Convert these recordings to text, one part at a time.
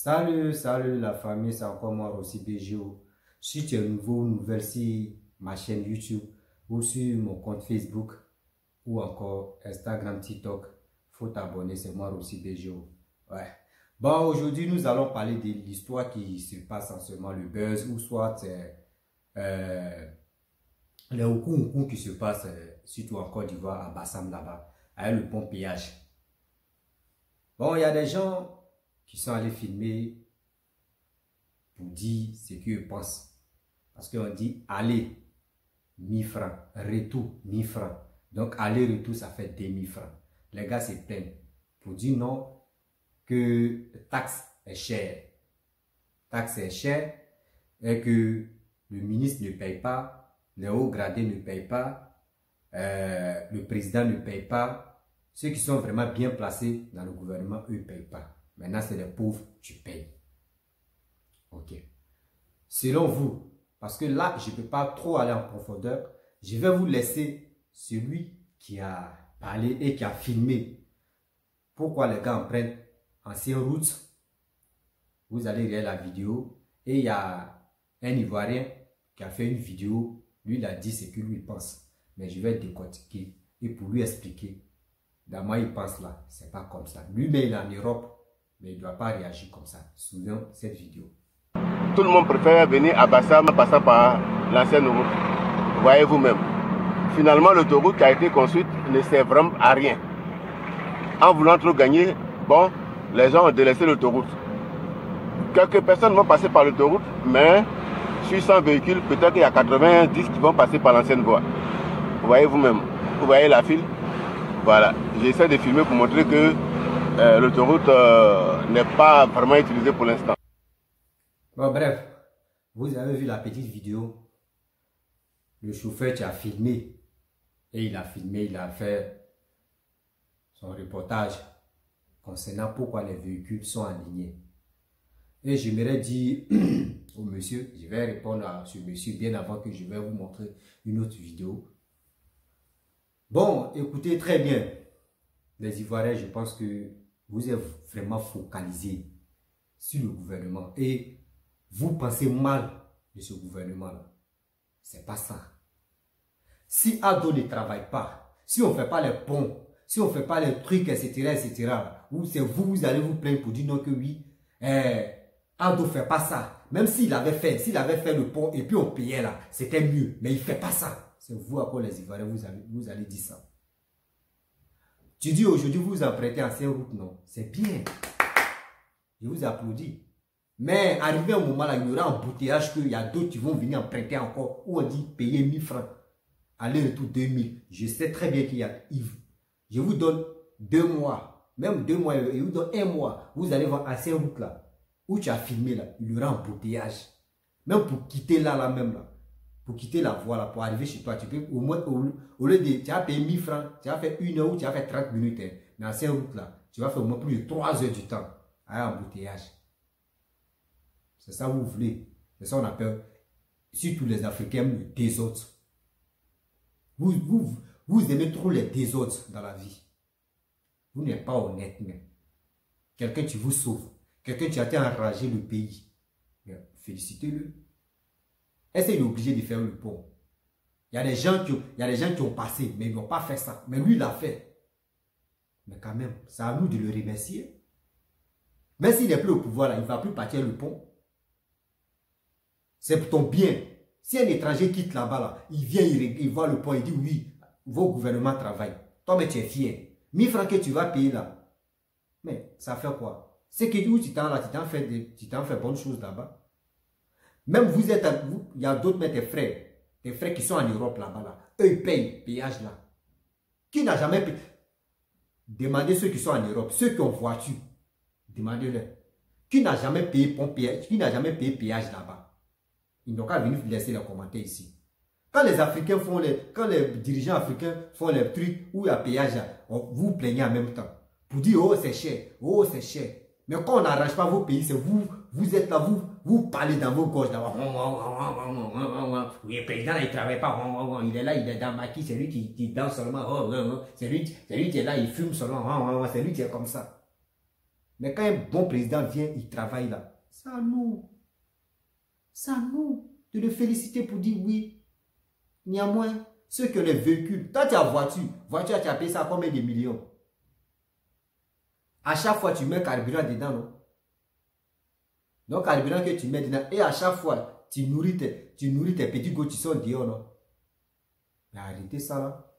Salut la famille, c'est encore moi Rossi BGO. Si tu es nouveau ou nouvelle sur ma chaîne YouTube ou sur mon compte Facebook ou encore Instagram, TikTok, faut t'abonner, c'est moi Rossi BGO. Ouais. Bon, aujourd'hui nous allons parler de l'histoire qui se passe en ce moment, le buzz ou soit les oukou qui se passent surtout en Côte d'Ivoire, à Bassam là-bas, avec le pont péage. Bon, il y a des gens qui sont allés filmer pour dire ce qu'ils pensent. Parce qu'on dit aller, 1000 francs, retour, 1000 francs. Donc aller-retour, ça fait 2000 francs. Les gars se plaignent pour dire non, que taxe est chère. Taxe est chère et que le ministre ne paye pas, les hauts gradés ne payent pas, le président ne paye pas. Ceux qui sont vraiment bien placés dans le gouvernement, eux ne payent pas. Maintenant, c'est les pauvres, tu payes. Ok. Selon vous, parce que là, je ne peux pas trop aller en profondeur, je vais vous laisser celui qui a parlé et qui a filmé. Pourquoi les gars en prennent ancienne route. Vous allez regarder la vidéo. Et il y a un Ivoirien qui a fait une vidéo. Lui, il a dit ce que lui pense. Mais je vais décortiquer et pour lui expliquer. Dans moi, il pense là. C'est pas comme ça. Lui, mais il est en Europe. Mais il ne doit pas réagir comme ça. Souvenez cette vidéo. Tout le monde préfère venir à Bassam en passant par l'ancienne route. Voyez vous-même. Finalement, l'autoroute qui a été construite ne sert vraiment à rien. En voulant trop gagner, bon, les gens ont délaissé l'autoroute. Quelques personnes vont passer par l'autoroute, mais sur 100 véhicules, peut-être qu'il y a 90 qui vont passer par l'ancienne voie. Voyez vous-même. Vous voyez la file? Voilà. J'essaie de filmer pour montrer que l'autoroute n'est pas vraiment utilisée pour l'instant. Bon, bref, vous avez vu la petite vidéo. Le chauffeur qui a filmé. Et il a filmé, il a fait son reportage concernant pourquoi les véhicules sont alignés. Et j'aimerais dire au monsieur, je vais répondre à ce monsieur bien avant que je vais vous montrer une autre vidéo. Bon, écoutez très bien. Les Ivoiriens, je pense que vous êtes vraiment focalisés sur le gouvernement. Et vous pensez mal de ce gouvernement-là. C'est pas ça. Si Ado ne travaille pas, si on ne fait pas les ponts, si on ne fait pas les trucs, etc., ou c'est vous, vous allez vous plaindre pour dire non que oui, Ado ne fait pas ça. Même s'il avait fait le pont et puis on payait là, c'était mieux. Mais il ne fait pas ça. C'est vous à quoi les Ivoiriens, vous allez dire ça. Tu dis aujourd'hui, vous vous empruntez ancienne route, non? C'est bien. Je vous applaudis. Mais arrivé un moment là, il y aura un embouteillage qu'il y a d'autres qui vont venir emprunter encore. Où on dit payer 1000 francs. Aller-retour 2000. Je sais très bien qu'il y a Yves. Je vous donne 2 mois. Même 2 mois. Je vous donne 1 mois. Vous allez voir ancienne route là. Où tu as filmé là. Il y aura un embouteillage. Même pour quitter là même là. Pour quitter la voie là. Pour arriver chez toi. Tu peux au moins, au lieu de, tu as payé 1000 francs. Tu as fait 1 heure ou tu as fait 30 minutes. Hein. Mais ancienne route là. Tu vas faire au moins plus de 3 heures du temps. À un embouteillage. C'est ça que vous voulez. C'est ça qu'on appelle, surtout les Africains, le désordre. Vous aimez trop les désordres dans la vie. Vous n'êtes pas honnête même. Quelqu'un qui vous sauve. Quelqu'un qui a été enragé le pays. Félicitez-le. Est-ce qu'il est obligé de faire le pont? Il y a des gens qui ont passé, mais ils n'ont pas fait ça. Mais lui, il l'a fait. Mais quand même, c'est à nous de le remercier. Même s'il n'est plus au pouvoir, là, il ne va plus partir le pont. C'est pour ton bien. Si un étranger quitte là-bas, là, il vient, il voit le point, il dit oui, vos gouvernements travaillent. Toi, mais tu es fier. 1000 francs que tu vas payer là. Mais ça fait quoi? C'est que où tu t'en fais bonne chose là-bas. Même vous êtes, il y a d'autres, mais tes frères qui sont en Europe là-bas, là, eux ils payent péage là. Qui n'a jamais payé? Demandez ceux qui sont en Europe, ceux qui ont voiture, demandez-leur. Qui n'a jamais payé péage, qui n'a jamais payé péage là-bas? Ils n'ont qu'à venir laisser les commentaires ici. Quand les Africains quand les dirigeants africains font les trucs où il y a péage, vous vous plaignez en même temps. Pour dire, oh c'est cher, oh c'est cher. Mais quand on n'arrange pas vos pays, c'est vous êtes là, vous parlez dans vos gorges. Oui, le président, il ne travaille pas. Il est là, il est dans maquis, c'est lui qui danse seulement. C'est lui qui est là, il fume seulement. C'est lui qui est comme ça. Mais quand un bon président vient, il travaille là. C'est à nous. C'est à nous de le féliciter pour dire oui. Néanmoins, ceux qui ont les véhicules, toi tu as voiture, tu as payé ça à combien de millions? À chaque fois, tu mets carburant dedans, non? Donc, carburant que tu mets dedans, et à chaque fois, tu nourris tes petits gars qui sont dehors, non? Mais arrêtez ça, là.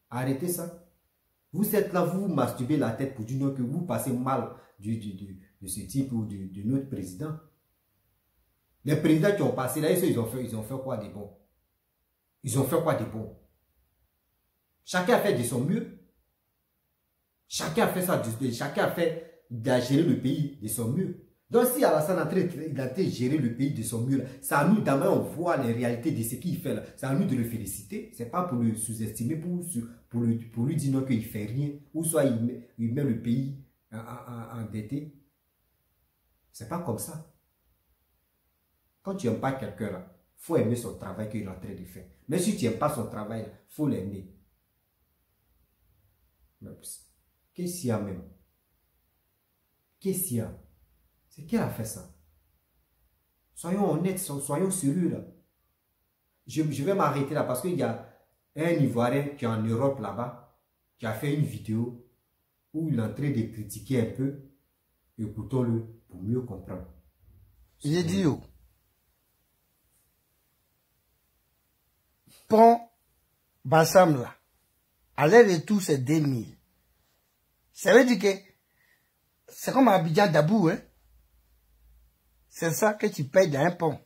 Arrêtez ça. Vous êtes là, vous vous masturbez la tête pour dire non, que vous passez mal de ce type ou de notre président. Les présidents qui ont passé là, ils ont fait quoi de bon? Ils ont fait quoi de bon? Chacun a fait de son mieux. Chacun a fait ça, chacun a fait de gérer le pays de son mieux. Donc si Alassane a train de gérer le pays de son mieux, c'est à nous d'abord on voit les réalités de ce qu'il fait là. C'est à nous de le féliciter. C'est pas pour le sous-estimer, pour lui dire non qu'il ne fait rien. Ou soit il met le pays endetté. C'est pas comme ça. Quand tu n'aimes pas quelqu'un là, il faut aimer son travail qu'il est en train de faire. Mais si tu n'aimes pas son travail, il faut l'aimer. Qu'est-ce qu'il y a même? Qu'est-ce qu'il y a? C'est qui a fait ça? Soyons honnêtes, soyons sérieux là. Je vais m'arrêter là parce qu'il y a un Ivoirien qui est en Europe là-bas, qui a fait une vidéo où il est en train de critiquer un peu. Écoutons-le pour mieux comprendre. Il est dit, pont Bassam là, aller-retour c'est 2000. Ça veut dire que c'est comme à Abidjan Dabou, hein. C'est ça que tu payes dans un pont.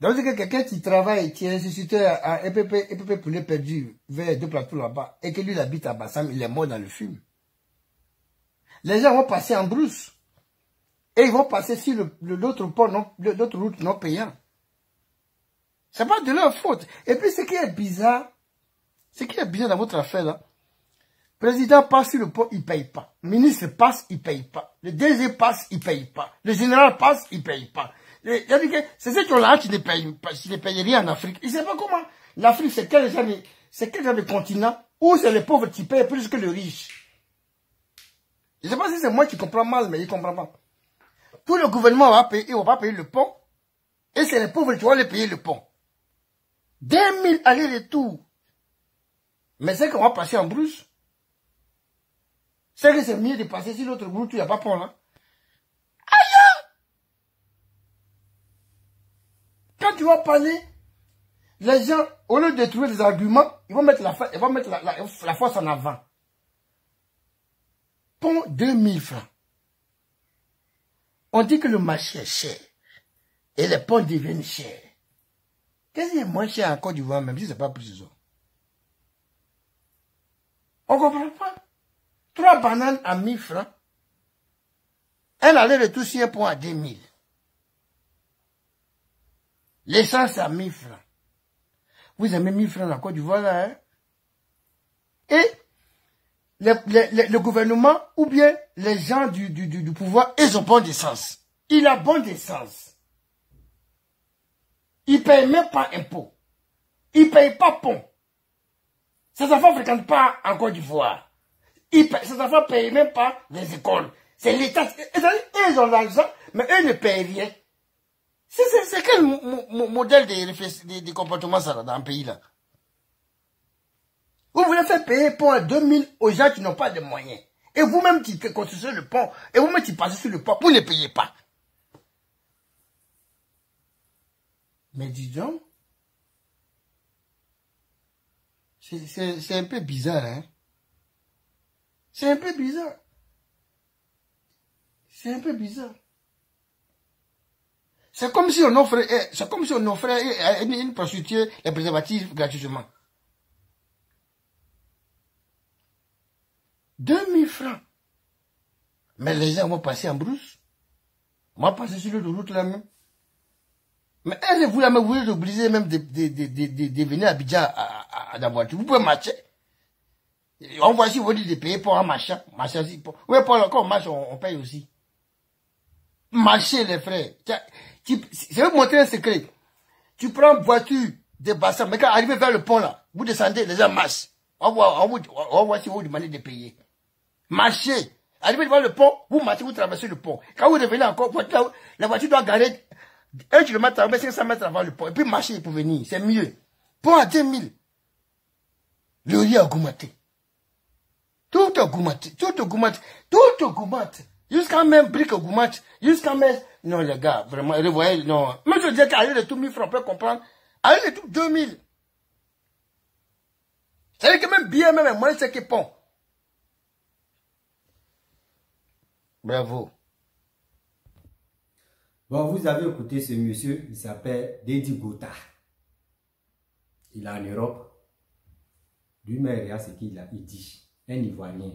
Donc, que quelqu'un qui travaille, qui est instituteur à EPP Poulet Perdu, vers 2 plateaux là-bas, et que lui, il habite à Bassam, il est mort dans le film. Les gens vont passer en brousse. Et ils vont passer sur l'autre pont, l'autre route non payante. C'est pas de leur faute. Et puis, ce qui est bizarre dans votre affaire, là, président passe sur le pont, il ne paye pas. Le ministre passe, il ne paye pas. Le DG passe, il ne paye pas. Le général passe, il ne paye pas. C'est ceux qui ont l'argent qui ne payent rien en Afrique. Ils ne savent pas comment. L'Afrique, c'est quel genre de continent où c'est les pauvres qui payent plus que les riches. Je ne sais pas si c'est moi qui comprends mal, mais il ne comprend pas. Tout le gouvernement va payer, il ne va pas payer le pont. Et c'est les pauvres qui vont aller payer le pont. 2000 allers-retour. Mais c'est qu'on va passer en brousse. C'est que c'est mieux de passer sur l'autre route, il n'y a pas pont là. Aïe! Quand tu vas parler, les gens, au lieu de trouver des arguments, ils vont mettre la force en avant. Pont 2000 francs. On dit que le marché est cher. Et les ponts deviennent chers. Qu'est-ce qui est moins cher en Côte d'Ivoire, même si ce n'est pas plus ça? On ne comprend pas. 3 bananes à 1000 francs. Un aller-retour sur un pont à 2000. L'essence à 1000 francs. Vous aimez 1000 francs en Côte d'Ivoire là, hein? Et le gouvernement ou bien les gens du pouvoir, ils ont bon d'essence. Il a bon d'essence. Il ne paye même pas impôt. Il ne paye pas pont. Ces enfants ne fréquentent pas en Côte d'Ivoire. Ces enfants ne payent même pas les écoles. C'est l'État. Ils ont l'argent, mais eux ne payent rien. C'est quel modèle de comportement ça dans un pays là? Vous voulez faire payer pont à 2000 aux gens qui n'ont pas de moyens. Et vous-même qui construisez le pont, et vous-même qui passez sur le pont, vous ne payez pas. Mais dis donc, c'est un peu bizarre, hein? C'est un peu bizarre. C'est un peu bizarre. C'est comme si on offrait à une prostituée les préservatifs gratuitement. 2000 francs. Mais les gens vont passer en brousse. On va passer sur l'autoroute là même. Mais vous là, vous êtes obligé même de venir à Abidjan à la voiture. Vous pouvez marcher. On voit si vous dites de payer pour un machin. Oui, pour le corps, marche, on paye aussi. Marcher, les frères. Je vais vous montrer un secret. Tu prends une voiture de Bassam, mais quand arrivé vers le pont là, vous descendez, les gens marchent. On voit si vous demandez de payer. Marchez. Arrivé devant le pont, vous marchez, vous traversez le pont. Quand vous revenez encore, la voiture doit garer 1 km à 500 mètres avant le pont. Et puis marcher pour venir, c'est mieux. Pont à 2000. Le riz a augmenté. Tout augmente, tout augmente, tout augmente. Jusqu'à même brique augmente, jusqu'à même... Non les gars, vraiment, vous voyez, non. Mais je dis qu'aller de tout 1000 francs, on peut comprendre. Aller de tout 2000. C'est-à-dire que même bien, même moins, c'est que pont. Bravo. Bon, vous avez écouté ce monsieur, il s'appelle Dedi Gota. Il est en Europe. Lui-même, regarde ce qu'il a dit. Un Ivoirien.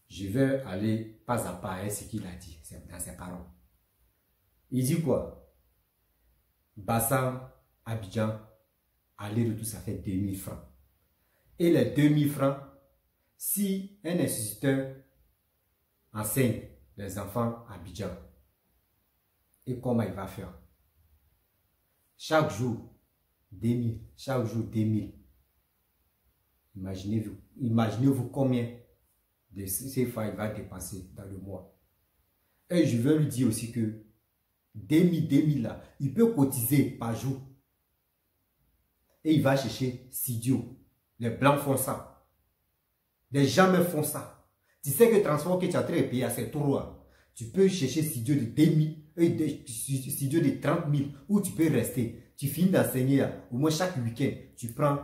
Je vais aller pas à pas à ce qu'il a dit, c'est dans ses paroles. Il dit quoi? Bassam, Abidjan, aller-retour, ça fait 2000 francs. Et les 2000 francs, si un instituteur enseigne les enfants à Abidjan, et comment il va faire? Chaque jour, 2000, chaque jour, 2000. Imaginez-vous combien de CFA il va dépenser dans le mois. Et je veux lui dire aussi que 2000 là, il peut cotiser par jour. Et il va chercher Sidio. Les blancs font ça. Les gens me font ça. Tu sais que le transport que tu as très payé, c'est trop. Tu peux chercher Sidio de 2000 et Sidio de 30 000 où tu peux rester. Tu finis d'enseigner au moins chaque week-end. Tu prends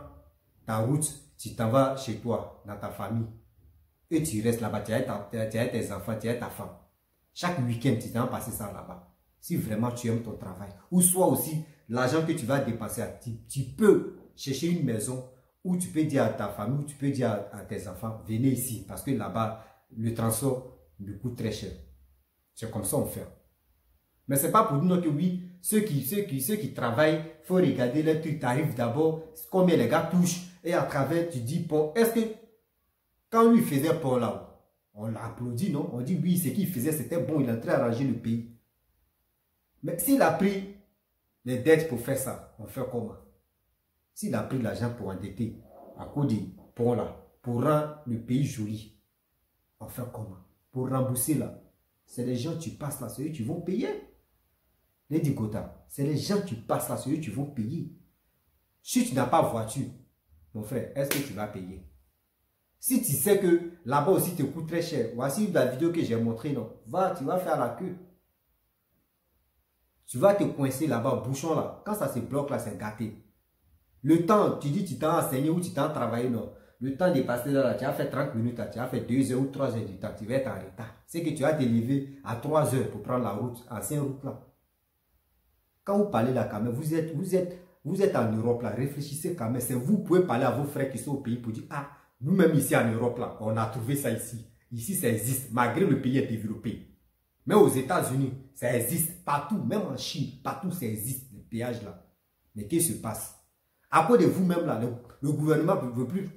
ta route, tu t'en vas chez toi, dans ta famille. Et tu restes là-bas, tu as tes enfants, tu as ta femme. Chaque week-end, tu t'en passer ça là-bas. Si vraiment tu aimes ton travail. Ou soit aussi, l'argent que tu vas dépenser, tu peux chercher une maison où tu peux dire à ta famille, où tu peux dire à tes enfants, venez ici. Parce que là-bas, le transport me coûte très cher. C'est comme ça on fait. Mais ce n'est pas pour nous que oui, ceux qui travaillent, il faut regarder les trucs, t'arrives d'abord, combien les gars touchent. Et à travers, tu dis, bon, est-ce que quand lui faisait pont là, on l'applaudit, non? On dit oui, ce qu'il faisait, c'était bon, il a très arrangé le pays. Mais s'il a pris les dettes pour faire ça, on fait comment? S'il a pris l'argent pour endetter à cause des ponts là, pour rendre le pays joli, on fait comment? Pour rembourser là, c'est les gens qui passent là, c'est eux qui vont payer. Les Digota, c'est les gens qui passent là, c'est eux qui vont payer. Si tu n'as pas voiture, mon frère, est-ce que tu vas payer? Si tu sais que là-bas aussi te coûte très cher, voici la vidéo que j'ai montrée, non? Tu vas faire la queue. Tu vas te coincer là-bas, bouchon là. Quand ça se bloque là, c'est gâté. Le temps, tu dis tu t'as enseigné ou tu t'as travaillé, non? Le temps de passer là, tu as fait 30 minutes, tu as fait 2 heures ou 3 heures du temps, tu vas être en retard. C'est que tu vas te lever à 3 heures pour prendre la route, ancienne route là. Quand vous parlez là, quand même, vous êtes en Europe là, réfléchissez quand même. Vous pouvez parler à vos frères qui sont au pays pour dire, ah, nous-mêmes ici en Europe là, on a trouvé ça ici. Ici, ça existe, malgré le pays est développé. Mais aux États-Unis, ça existe partout, même en Chine, partout ça existe, les péages là. Mais qu'est-ce qui se passe? À cause de vous-même là, le gouvernement ne veut plus,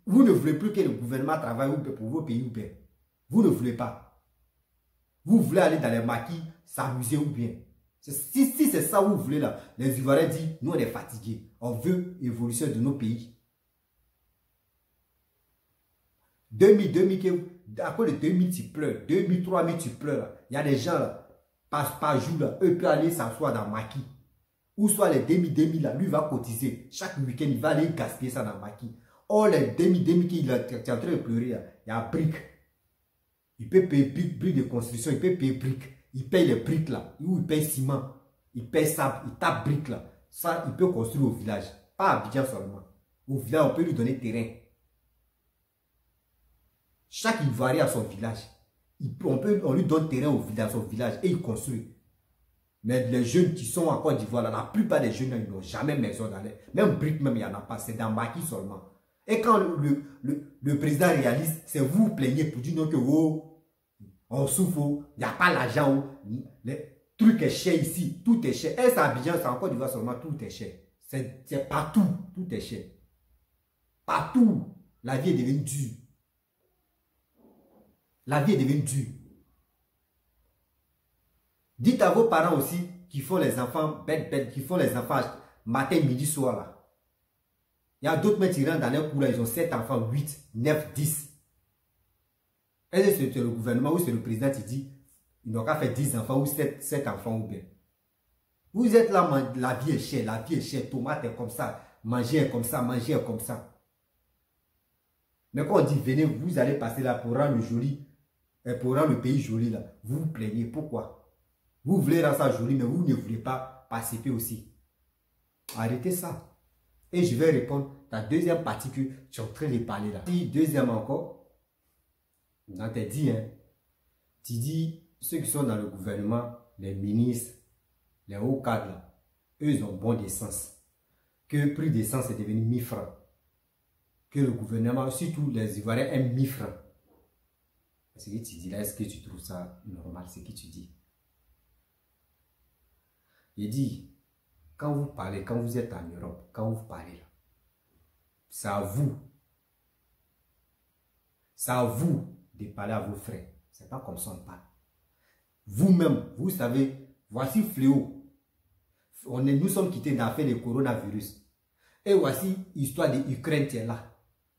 vous ne voulez plus que le gouvernement travaille pour vos pays ou bien. Vous ne voulez pas. Vous voulez aller dans les maquis, s'amuser ou bien. Si c'est ça que vous voulez là, les Ivoiriens disent, nous on est fatigués, on veut l'évolution de nos pays. 2000, à cause de 2000 tu pleures, 2000, 3000 tu pleures là. Il y a des gens là, par jour là, eux peuvent aller s'asseoir dans le maquis. Ou soit les 2000 là, lui va cotiser. Chaque week-end, il va aller gaspiller ça dans le maquis. Or les 2000 qu'il est en train de pleurer là, il y a briques. Il peut payer briques de construction, il peut payer briques. Il paye les briques là, ou il paye ciment, il paye sable, il tape briques là. Ça, il peut construire au village. Pas à Abidjan seulement. Au village, on peut lui donner terrain. Chaque Ivoirien a son village. On lui donne terrain dans son village et il construit. Mais les jeunes qui sont en Côte d'Ivoire, la plupart des jeunes, ils n'ont jamais maison dans les... Même briques, même, il n'y en a pas. C'est dans maquis seulement. Et quand le président réalise, c'est vous plaignez pour dire non que oh, on souffre, il n'y a pas l'argent. Le truc est cher ici, tout est cher. Et ça, Abidjan, c'est en Côte d'Ivoire seulement, tout est cher. C'est partout, tout est cher. Partout, la vie est devenue dure. La vie est devenue dure. Dites à vos parents aussi qui font les enfants bêtes, qui font les enfants matin, midi, soir là. Il y a d'autres mecs qui rentrent dans leur cours là, ils ont 7 enfants, 8, 9, 10. Est-ce que c'est le gouvernement ou c'est le président qui dit il n'a qu'à faire 10 enfants ou 7 enfants ou bien? Vous êtes là, la vie est chère, tomate est comme ça, manger est comme ça, manger est comme ça. Mais quand on dit venez, vous allez passer là pour rendre le joli, pour rendre le pays joli là, vous vous plaignez. Pourquoi? Vous voulez rendre ça joli, mais vous ne voulez pas participer aussi. Arrêtez ça. Et je vais répondre à la deuxième partie que tu es en train de parler là. Si deuxième encore, dans tes dit, hein, tu dis ceux qui sont dans le gouvernement, les ministres, les hauts cadres, là, eux ils ont bon d'essence. Que le prix d'essence est devenu 1000 francs. Que le gouvernement, surtout les Ivoiriens, aiment 1000 francs. Ce que tu dis là, est-ce que tu trouves ça normal, ce que tu dis? Il dit, quand vous parlez, quand vous êtes en Europe, quand vous parlez là, c'est à vous. C'est à vous de parler à vos frères. C'est pas comme ça on parle. Vous-même, vous savez, voici fléau. Nous sommes quittés dans l'affaire du coronavirus. Et voici l'histoire de l'Ukraine qui est là.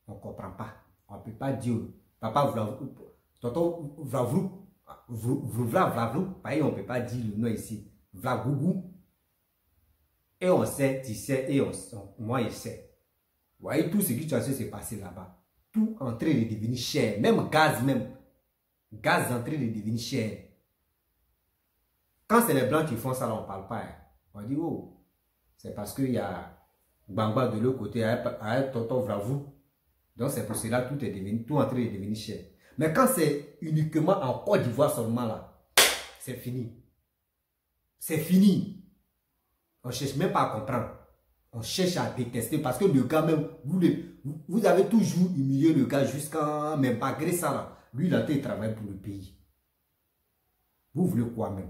On ne comprend pas. On ne peut pas dire, papa, tonton, Vlavrou, on ne peut pas dire le nom ici. Vlagougou. Et on sait, tu sais, et moi je sais. Vous voyez tout ce qui s'est passé là-bas. Tout en train de devenir cher. Même gaz même. Gaz en train de devenir cher. Quand c'est les blancs qui font ça, là, on ne parle pas. Hein. On dit, oh, c'est parce qu'il y a Bangba de l'autre côté, à tonton Vravou. Donc c'est pour cela tout est tout en train de devenir cher. Mais quand c'est uniquement en Côte d'Ivoire seulement là, c'est fini. C'est fini. On ne cherche même pas à comprendre. On cherche à détester parce que le gars même, vous avez toujours humilié le gars jusqu'à, même malgré ça là, lui il a été travaillé pour le pays. Vous voulez quoi même?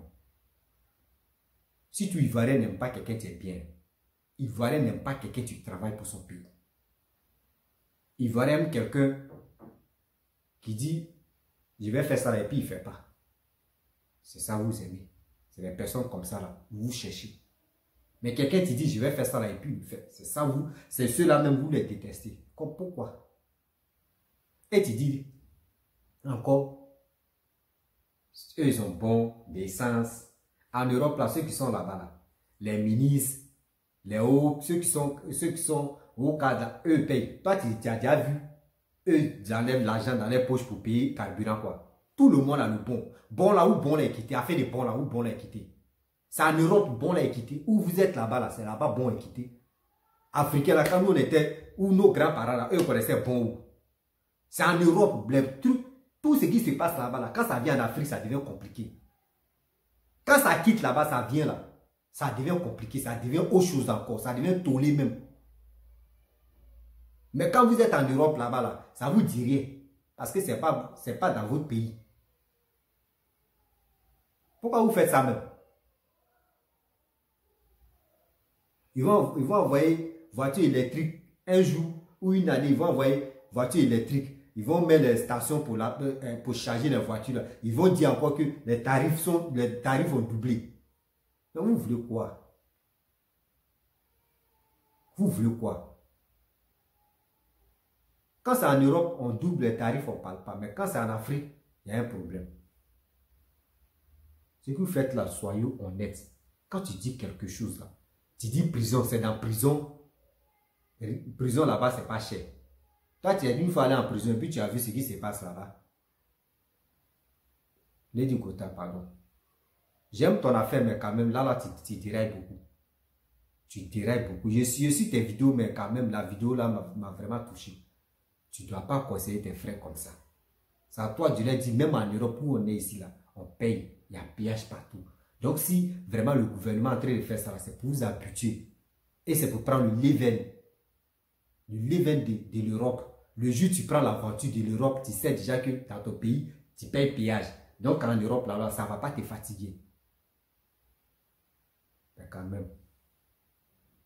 Si tu Ivoirien n'aimes pas quelqu'un, tu es bien. Ivoirien n'aime pas quelqu'un qui travaille pour son pays. Ivoirien aime quelqu'un qui dit je vais faire ça là et puis il ne fait pas. C'est ça vous aimez. C'est les personnes comme ça là, vous cherchez. Mais quelqu'un qui dit je vais faire ça là et puis il le fait. C'est ça vous, c'est ceux-là même vous les détestez. Comme pourquoi? Et tu dis encore, eux ils ont bon d'essence. En Europe là, ceux qui sont là-bas là, les ministres, les hauts, ceux qui sont au cadre, eux payent. Toi tu as déjà vu, eux ils enlèvent l'argent dans les poches pour payer carburant quoi. Tout le monde a le bon. Bon là où bon l'équité, a fait des bons là où bon l'équité. C'est en Europe bon l'équité. Où vous êtes là-bas là, c'est là-bas bon l'équité. Africain là, quand nous on était, où nos grands-parents là, eux connaissaient bon où. C'est en Europe, tout ce qui se passe là-bas là, quand ça vient en Afrique, ça devient compliqué. Quand ça quitte là-bas, ça vient là, ça devient compliqué, ça devient autre chose encore, ça devient tollé même. Mais quand vous êtes en Europe là-bas là, ça vous dit rien. Parce que c'est pas dans votre pays. Pourquoi vous faites ça même? Ils vont envoyer voiture électrique un jour ou une année, ils vont envoyer voiture électrique. Ils vont mettre les stations pour charger les voitures. Là. Ils vont dire encore que les tarifs ont doublé. Mais vous voulez quoi? Vous voulez quoi? Quand c'est en Europe, on double les tarifs, on ne parle pas. Mais quand c'est en Afrique, il y a un problème. Ce que vous faites là, soyez honnêtes. Quand tu dis quelque chose là, tu dis prison, c'est dans prison. Prison là-bas, c'est pas cher. Toi, tu es une fois allé en prison et puis tu as vu ce qui se passe là-bas. Lady Gota, pardon. J'aime ton affaire, mais quand même, là, tu dérailles beaucoup. Tu dérailles beaucoup. Je suis tes vidéos, mais quand même, la vidéo là m'a vraiment touché. Tu ne dois pas conseiller tes frères comme ça. C'est à toi, je l'ai dit, même en Europe où on est ici, là, on paye. Il y a pillage partout. Donc, si vraiment le gouvernement est en train de faire ça, c'est pour vous habituer. Et c'est pour prendre le level de l'Europe. Le jour où tu prends l'aventure de l'Europe, tu sais déjà que dans ton pays, tu payes pillage. Donc, en Europe, là, ça ne va pas te fatiguer. Mais quand même,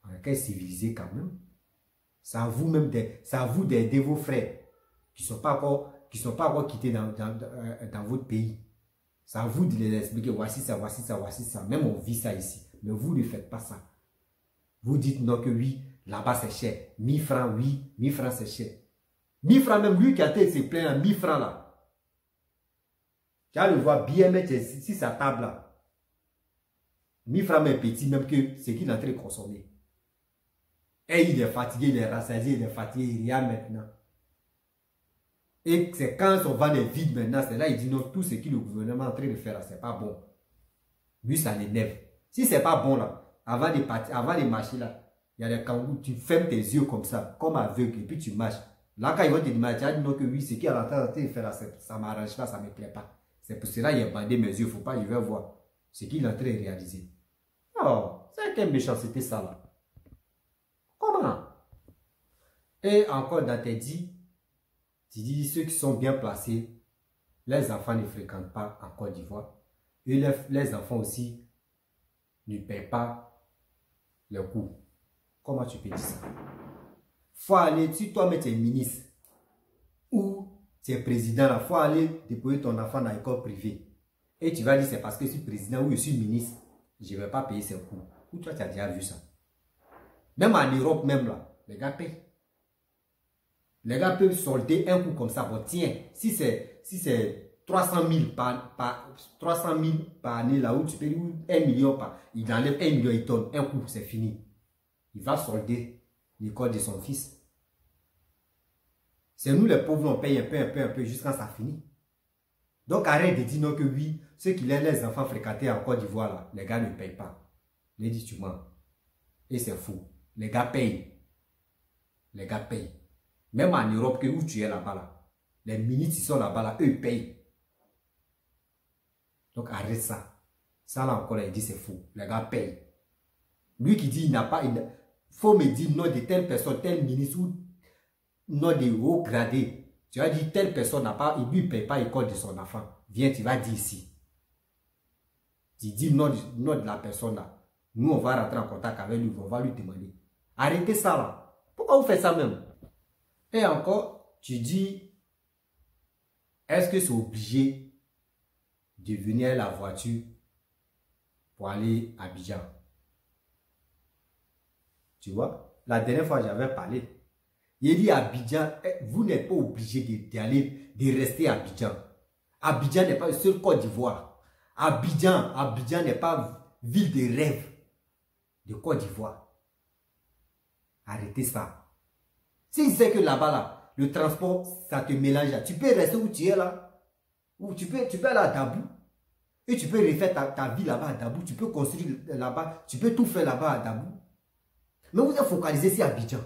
on est civilisé quand même. C'est à vous même d'aider vos frères qui ne sont pas encore quittés dans votre pays. C'est à vous de les expliquer, voici ça, voici ça, voici ça. Même on vit ça ici. Mais vous ne faites pas ça. Vous dites non que oui, là-bas c'est cher. 1000 francs, oui, 1000 francs c'est cher. 1000 francs même, lui qui a été se plaindre à 1000 francs là. Tu vas le voir bien mettre sur sa table là. 1000 francs mais petit même que ce qu'il est en train de consommer. Et il est fatigué, il est rassasié, il est fatigué, il y a maintenant. Et c'est quand son ventre est vide maintenant, c'est là il dit non, tout ce que le gouvernement est en train de faire là, c'est pas bon. Lui, ça l'énerve. Si c'est pas bon là, avant de marcher là, il y a des kangourous, tu fermes tes yeux comme ça, comme aveugle, et puis tu marches. Là, quand ils vont te demander, tu as dit non que oui, ce qu'il est en train de faire là, ça m'arrange pas, ça me plaît pas. C'est pour cela qu'il a bandé mes yeux, faut pas, je vais voir ce qu'il est en train de réaliser. Oh, c'est quelle méchanceté ça là. Comment? Et encore dans tes dits, tu dis ceux qui sont bien placés, les enfants ne fréquentent pas en Côte d'Ivoire. Et les enfants aussi ne paient pas le coût. Comment tu peux dire ça? Faut aller, si toi-même tu es ministre ou tu es président, il faut aller déposer ton enfant dans l'école privée. Et tu vas dire c'est parce que je suis président ou je suis ministre, je ne vais pas payer ses coûts. Ou toi tu as déjà vu ça? Même en Europe, même là, les gars payent. Les gars peuvent solder un coup comme ça. Bon, tiens, si c'est 300 000 par année, là où tu payes 1 million par, il enlève 1 million, il donne un coup, c'est fini. Il va solder l'école de son fils. C'est nous les pauvres, on paye un peu, jusqu'à ça finit. Donc arrête de dire non que oui, ceux qui les enfants fréquentés en Côte d'Ivoire, là, les gars ne payent pas. Les dit tu mens. Et c'est fou. Les gars payent. Les gars payent. Même en Europe, où tu es là-bas, là, les ministres qui sont là-bas, là, eux payent. Donc arrête ça. Ça là encore, il dit c'est fou. Les gars payent. Lui qui dit il n'a pas, il faut me dire non de telle personne, tel ministre ou non de haut gradé. Tu vas dire telle personne n'a pas, il lui paye pas l'école de son enfant. Viens, tu vas dire ici. Tu dis non de la personne là. Nous, on va rentrer en contact avec lui, on va lui demander. Arrêtez ça là. Pourquoi vous faites ça même? Et encore, tu dis, est-ce que c'est obligé de venir à la voiture pour aller à Abidjan? Tu vois, la dernière fois, j'avais parlé. Il dit à Abidjan, vous n'êtes pas obligé de rester à Abidjan. Abidjan n'est pas le seul Côte d'Ivoire. Abidjan n'est pas ville de rêve de Côte d'Ivoire. Arrêtez ça. Si c'est que là-bas, là, le transport, ça te mélange là. Tu peux rester où tu es là. Ou tu peux aller à Dabou. Et tu peux refaire ta vie là-bas à Dabou. Tu peux construire là-bas. Tu peux tout faire là-bas à Dabou. Mais vous êtes focalisé sur Abidjan.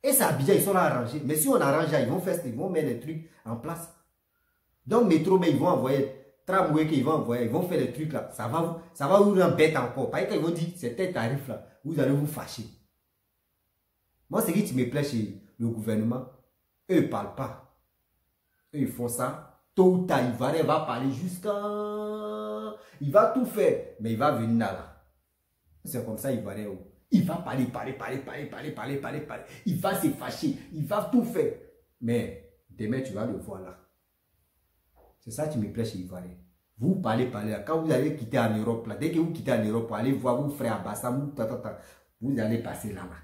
Et c'est Abidjan, ils sont là arrangés. Mais si on arrange là, ils vont mettre les trucs en place. Donc, métro, mais ils vont envoyer. Tramway qu'ils vont envoyer. Ils vont faire les trucs là. Ça va vous embêter encore. Parce qu'ils vont dire, c'est tel tarif là. Vous allez vous fâcher. Moi, ce qui me plaît chez le gouvernement, eux ne parlent pas. Eux, ils font ça. Tôt ou tard, il va parler jusqu'à... Il va tout faire. Mais il va venir là. C'est comme ça, Ivoirien. Il va parler. Il va se fâcher. Il va tout faire. Mais demain, tu vas le voir là. C'est ça qui me plaît chez Ivoirien. Vous parlez là. Quand vous allez quitter en Europe, là, dès que vous quittez en Europe, pour aller voir vos frères à Bassam, vous allez passer là-bas.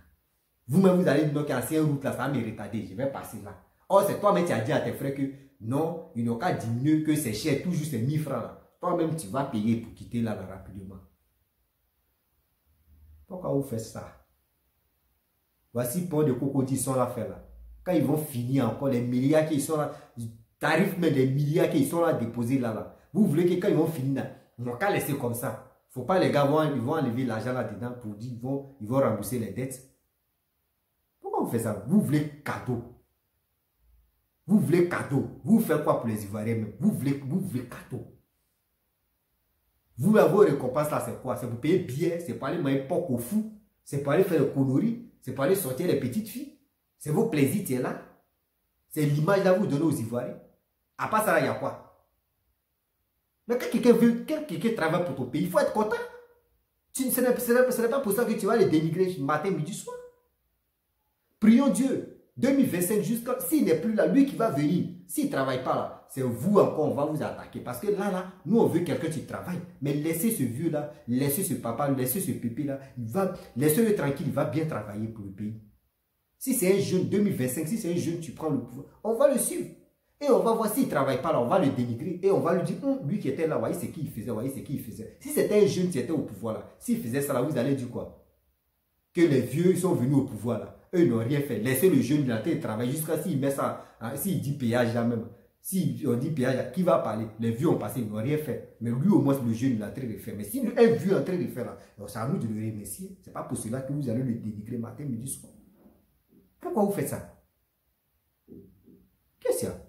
Vous-même, vous allez dire que c'est une route là, ça va me retarder, je vais passer là. Or, c'est toi-même qui as dit à tes frères que non, ils n'ont qu'à diminuer, que c'est cher, tout juste 1000 francs là. Toi-même, tu vas payer pour quitter là, rapidement. Pourquoi vous faites ça? Voici pour de crocodiles sont là faire là. Quand ils vont finir encore, les milliards qui sont là, tarifs même des milliards qui sont là déposés là. Vous voulez que quand ils vont finir là, ils n'ont qu'à laisser comme ça. Faut pas les gars ils vont enlever l'argent là-dedans pour dire ils vont rembourser les dettes. Pourquoi vous faites ça? Vous voulez cadeau. Vous voulez cadeau. Vous faites quoi pour les Ivoiriens même? Vous voulez cadeau. Vous, vos récompenses là, c'est quoi? C'est pour payer bien, c'est pour aller manger porc au fou, c'est pour aller faire des conneries, c'est pour aller sortir les petites filles. C'est vos plaisirs, tu es là. C'est l'image là que vous donnez aux Ivoiriens. À part ça, là, il y a quoi? Mais quand quelqu'un travaille pour ton pays, il faut être content. Ce n'est pas pour ça que tu vas les dénigrer matin, midi, soir. Prions Dieu. 2025 jusqu'à... S'il n'est plus là, lui qui va venir, s'il ne travaille pas là, c'est vous encore, on va vous attaquer. Parce que là, nous on veut quelqu'un qui travaille. Mais laissez ce vieux là, laissez ce papa, laissez ce pépé là, laissez-le tranquille, il va bien travailler pour le pays. Si c'est un jeune 2025, si c'est un jeune, tu prends le pouvoir, on va le suivre. Et on va voir s'il ne travaille pas là, on va le dénigrer. Et on va lui dire, lui qui était là, voyez ce qu'il faisait, voyez ce qu'il faisait. Si c'était un jeune qui était au pouvoir là, s'il faisait ça là, vous allez dire quoi? Que les vieux sont venus au pouvoir là. Eux n'ont rien fait. Laissez le jeune là, il travaille jusqu'à s'il met ça, hein, s'il dit péage là même. Si on dit péage là, qui va parler? Les vieux ont passé, ils n'ont rien fait. Mais lui au moins, le jeune, il est en train de faire. Mais si un vieux est en train de faire là, c'est à nous de le remercier. Ce n'est pas pour cela que vous allez le dénigrer matin, midi, soir. Pourquoi vous faites ça? Qu'est-ce qu'il y a?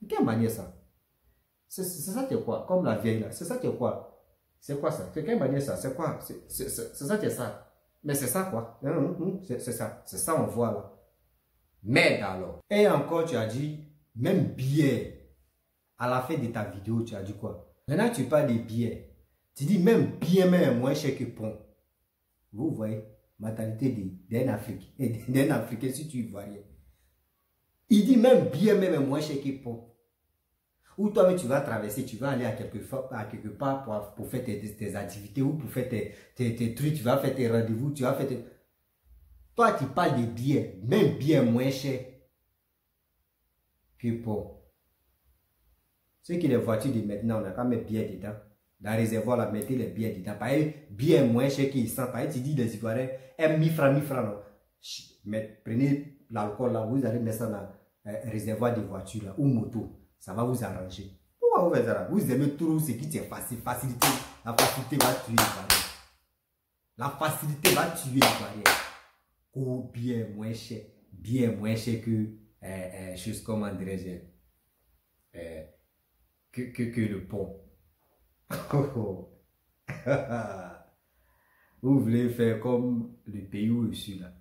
De quelle manière ça? C'est ça qui est quoi? Comme la vieille là. C'est ça qui est quoi? C'est quoi ça? De quelle manière ça? C'est quoi? C'est ça qui est ça. Mais c'est ça quoi? C'est ça. C'est ça on voit là. Merde alors. Et encore tu as dit, même billets. À la fin de ta vidéo, tu as dit quoi? Maintenant tu parles des billets. Tu dis même billet même moins cher que pont. Vous voyez? Mentalité d'un Africain si tu vois rien. Il dit même billet même moins cher que pont. Ou toi-même tu vas traverser, tu vas aller à quelque part pour faire tes activités ou pour faire tes trucs, tu vas faire tes rendez-vous, tu vas faire tes... Toi tu parles de billets, même billets moins cher que pont. Ce qui les voitures de maintenant, on a quand même billets dedans. Dans le réservoir, là, mettez les billets dedans. Par exemple, billets moins cher qu'ils sont. Par exemple, tu dis les Ivoiriens, 1000 francs, 1000 francs. Non. Mais prenez l'alcool là, vous allez mettre ça dans le réservoir de voitures là, ou moto. Ça va vous arranger. Pourquoi vous faites ça? Vous aimez tout ce qui est facile. Facilité. La facilité va tuer les Ivoiriens. La facilité va tuer les Ivoiriens. Ou bien moins cher. Bien moins cher que, chose comme André, que le pont. Vous voulez faire comme le pays où je suis là.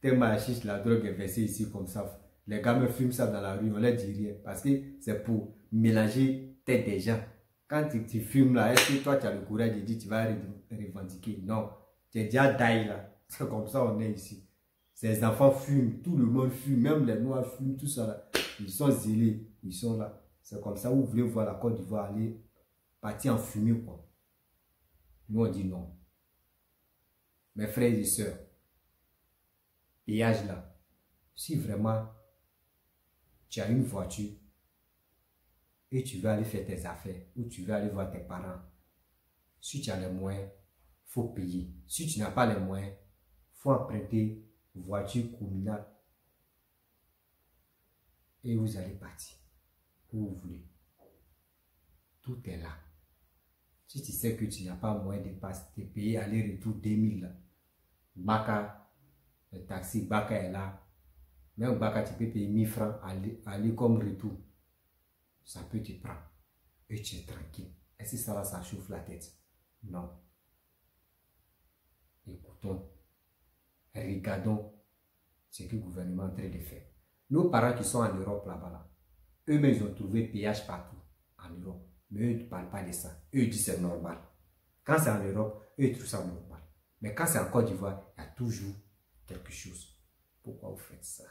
Tellement la drogue est versée ici comme ça. Les gars me fument ça dans la rue, on leur dit rien. Parce que c'est pour mélanger tête des gens. Quand tu fumes là, est-ce que toi tu as le courage de dire tu vas revendiquer? Non. Tu es déjà daille là. C'est comme ça on est ici. Ces enfants fument, tout le monde fume, même les noirs fument, tout ça là. Ils sont zélés, ils sont là. C'est comme ça, vous voulez voir la Côte d'Ivoire aller partir en fumée quoi. Nous on dit non. Mes frères et sœurs, péage là, si vraiment tu as une voiture et tu veux aller faire tes affaires ou tu veux aller voir tes parents, si tu as les moyens, il faut payer. Si tu n'as pas les moyens, il faut emprunter une voiture communale et vous allez partir où vous voulez. Tout est là. Si tu sais que tu n'as pas moyen de payer aller-retour 2000 là, Baka, le taxi, Baka est là. Même Baka, tu peux payer 1000 francs, aller comme retour. Ça peut te prendre. Et tu es tranquille. Est-ce que ça va, ça chauffe la tête? Non. Écoutons. Regardons ce que le gouvernement est en train de faire. Nos parents qui sont en Europe là-bas, là, eux-mêmes, ils ont trouvé péage partout en Europe. Mais eux ne parlent pas de ça. Eux disent c'est normal. Quand c'est en Europe, eux ils trouvent ça normal. Mais quand c'est en Côte d'Ivoire, il y a toujours quelque chose. Pourquoi vous faites ça?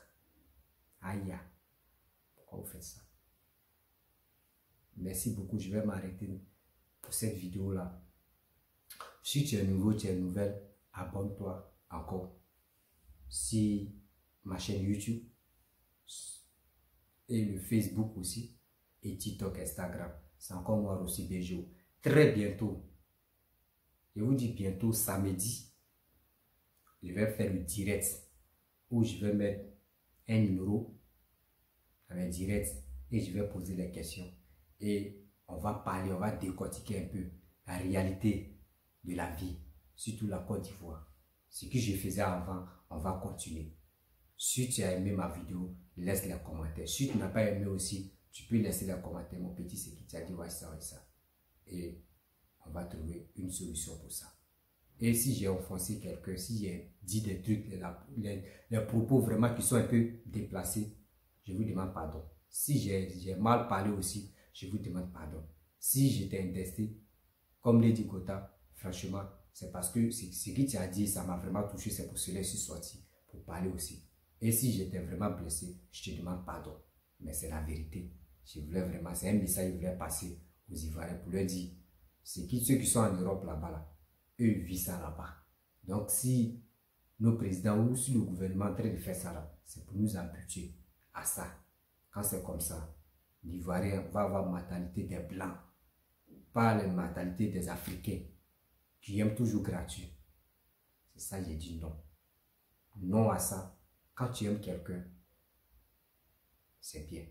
Aïe. Pourquoi vous faites ça? Merci beaucoup. Je vais m'arrêter pour cette vidéo-là. Si tu es nouveau, tu es nouvelle, abonne-toi encore. Si ma chaîne YouTube et le Facebook aussi et TikTok, Instagram. C'est encore moi aussi Béjo. Très bientôt, je vous dis bientôt samedi, je vais faire le direct où je vais mettre un numéro avec direct et je vais poser les questions. Et on va parler, on va décortiquer un peu la réalité de la vie, surtout la Côte d'Ivoire. Ce que je faisais avant, on va continuer. Si tu as aimé ma vidéo, laisse les commentaires. Si tu n'as pas aimé aussi, tu peux laisser les commentaires. Mon petit, c'est qui t'a dit ouais, ça, ouais, ça. Et on va trouver une solution pour ça. Et si j'ai offensé quelqu'un, si j'ai dit des trucs, les propos vraiment qui sont un peu déplacés, je vous demande pardon. Si j'ai mal parlé aussi, je vous demande pardon. Si j'étais intesté, comme l'a dit Gota, franchement, c'est parce que ce qui t'a dit, ça m'a vraiment touché, c'est pour cela que je suis sorti, pour parler aussi. Et si j'étais vraiment blessé, je te demande pardon. Mais c'est la vérité. Je voulais vraiment, c'est un message que je voulais passer aux Ivoiriens pour leur dire, ceux qui sont en Europe là-bas, là, eux vivent ça là-bas. Donc si nos présidents ou si le gouvernement est en train de faire ça là, c'est pour nous habituer à ça. Quand c'est comme ça, l'Ivoirien va avoir la mentalité des Blancs, pas la mentalité des Africains qui aiment toujours gratuit. C'est ça, j'ai dit non. Non à ça. Quand tu aimes quelqu'un, c'est bien.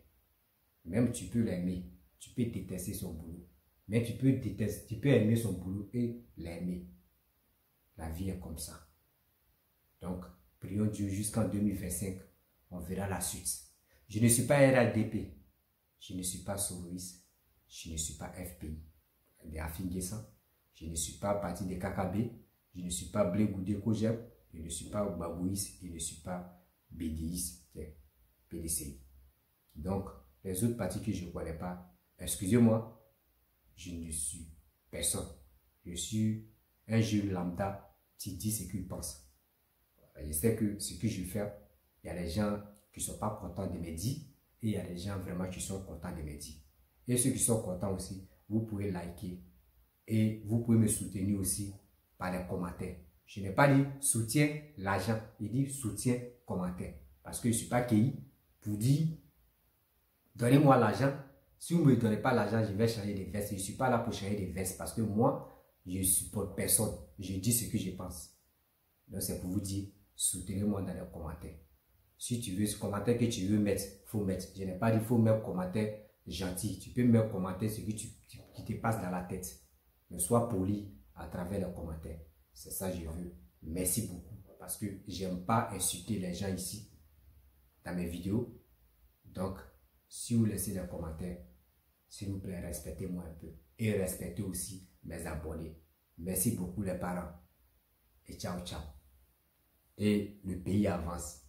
Même tu peux l'aimer, tu peux détester son boulot. Mais tu peux aimer son boulot et l'aimer. La vie est comme ça. Donc, prions Dieu jusqu'en 2025, on verra la suite. Je ne suis pas RADP, je ne suis pas Sorois, je ne suis pas FPI, des Afingessans, je ne suis pas parti des KKB, je ne suis pas Blé Goudé Kojeb, je ne suis pas Babouis, je ne suis pas BDIS, PDCI. Donc, les autres partis que je ne connais pas, excusez-moi, je ne suis personne. Je suis un jeune lambda qui dit ce qu'il pense. Je sais que ce que je fais, il y a des gens qui ne sont pas contents de me dire et il y a des gens vraiment qui sont contents de me dire. Et ceux qui sont contents aussi, vous pouvez liker et vous pouvez me soutenir aussi par les commentaires. Je n'ai pas dit soutien l'argent, il dit soutien commentaire. Parce que je ne suis pas qui pour dire donnez-moi l'argent. Si vous ne me donnez pas l'argent, je vais changer de veste. Je ne suis pas là pour changer de veste parce que moi, je ne supporte personne. Je dis ce que je pense. Donc, c'est pour vous dire, soutenez-moi dans les commentaires. Si tu veux ce commentaire que tu veux mettre, il faut mettre. Je n'ai pas dit qu'il faut mettre commentaire gentil. Tu peux mettre commentaire ce qui te passe dans la tête. Mais sois poli à travers les commentaires. C'est ça que je veux. Merci beaucoup. Parce que j'aime pas insulter les gens ici dans mes vidéos. Donc, si vous laissez des commentaires, s'il vous plaît, respectez-moi un peu. Et respectez aussi mes abonnés. Merci beaucoup les parents. Et ciao, ciao. Et le pays avance.